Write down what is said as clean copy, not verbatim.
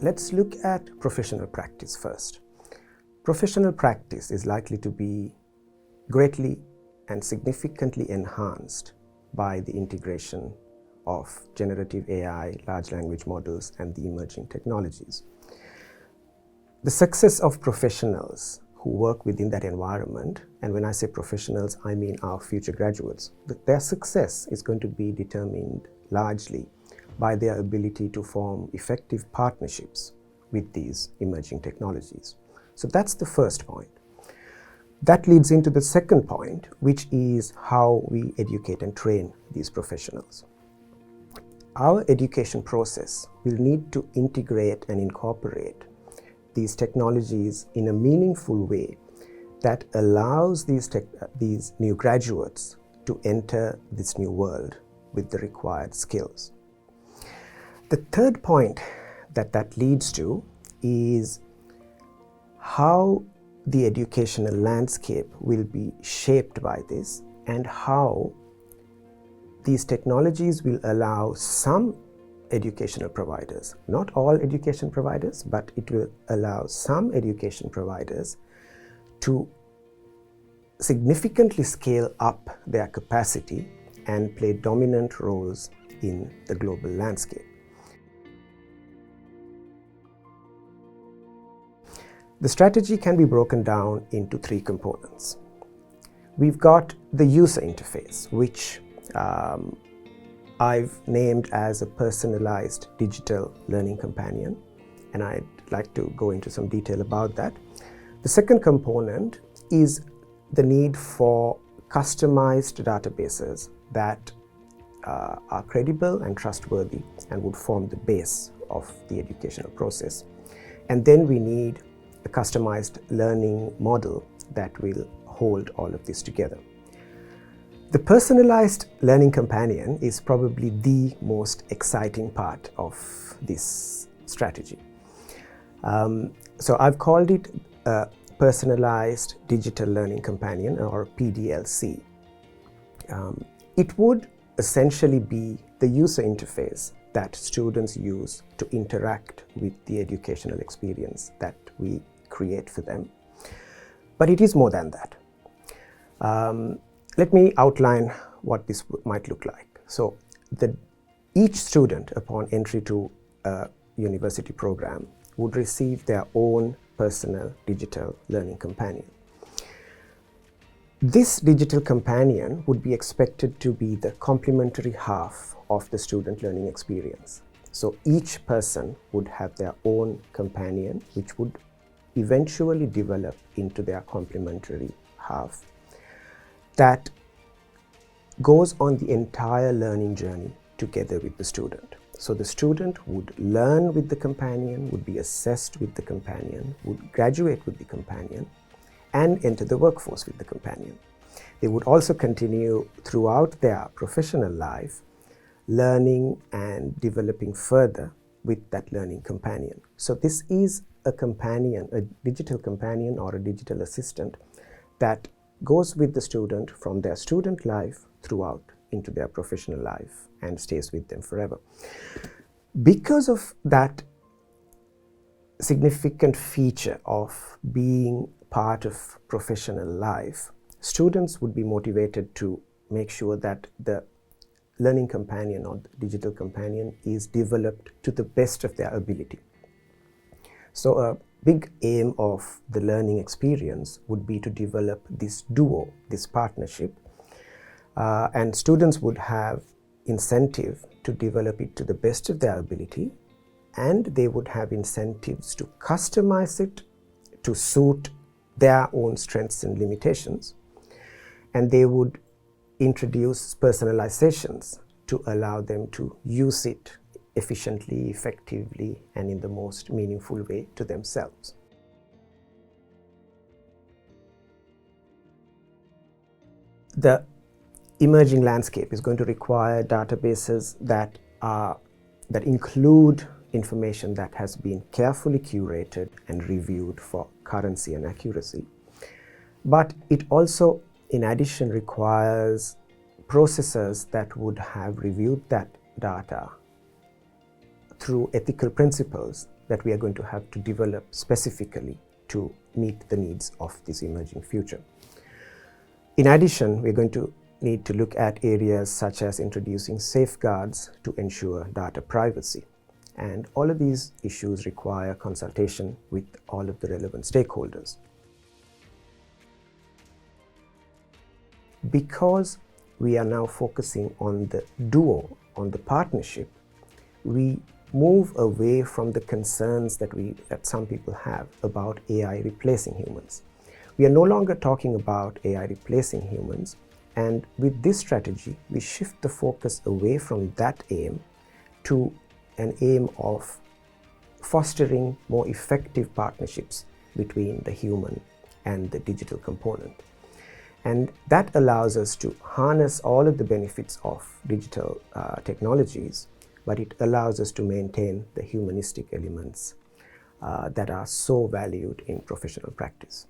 Let's look at professional practice first. Professional practice is likely to be greatly and significantly enhanced by the integration of generative AI, large language models, and the emerging technologies. The success of professionals who work within that environment, and when I say professionals, I mean our future graduates, their success is going to be determined largely by their ability to form effective partnerships with these emerging technologies. So that's the first point. That leads into the second point, which is how we educate and train these professionals. Our education process will need to integrate and incorporate these technologies in a meaningful way that allows these new graduates to enter this new world with the required skills. The third point that leads to is how the educational landscape will be shaped by this, and how these technologies will allow some educational providers, not all education providers, but it will allow some education providers to significantly scale up their capacity and play dominant roles in the global landscape. The strategy can be broken down into three components. We've got the user interface, which I've named as a personalized digital learning companion, and I'd like to go into some detail about that. The second component is the need for customized databases that are credible and trustworthy and would form the base of the educational process. And then we need a customized learning model that will hold all of this together. The personalized learning companion is probably the most exciting part of this strategy. So I've called it a Personalized Digital Learning Companion, or PDLC. It would essentially be the user interface that students use to interact with the educational experience that we create for them. But it is more than that. Let me outline what this might look like. So each student upon entry to a university program would receive their own personal digital learning companion. This digital companion would be expected to be the complementary half of the student learning experience. So each person would have their own companion, which would eventually develop into their complementary half that goes on the entire learning journey together with the student. So the student would learn with the companion, would be assessed with the companion, would graduate with the companion, and enter the workforce with the companion. They would also continue throughout their professional life learning and developing further with that learning companion. So this is a companion, a digital companion or a digital assistant that goes with the student from their student life throughout into their professional life and stays with them forever. Because of that significant feature of being part of professional life, students would be motivated to make sure that the learning companion or the digital companion is developed to the best of their ability. So a big aim of the learning experience would be to develop this duo, this partnership, and students would have incentive to develop it to the best of their ability, and they would have incentives to customize it to suit their own strengths and limitations, and they would introduce personalizations to allow them to use it efficiently, effectively, and in the most meaningful way to themselves. The emerging landscape is going to require databases that include information that has been carefully curated and reviewed for currency and accuracy. But it also, in addition, requires processors that would have reviewed that data through ethical principles that we are going to have to develop specifically to meet the needs of this emerging future. In addition, we're going to need to look at areas such as introducing safeguards to ensure data privacy. And all of these issues require consultation with all of the relevant stakeholders. Because we are now focusing on the duo, on the partnership, we move away from the concerns that some people have about AI replacing humans. We are no longer talking about AI replacing humans, and with this strategy, we shift the focus away from that aim to an aim of fostering more effective partnerships between the human and the digital component. And that allows us to harness all of the benefits of digital technologies, but it allows us to maintain the humanistic elements that are so valued in professional practice.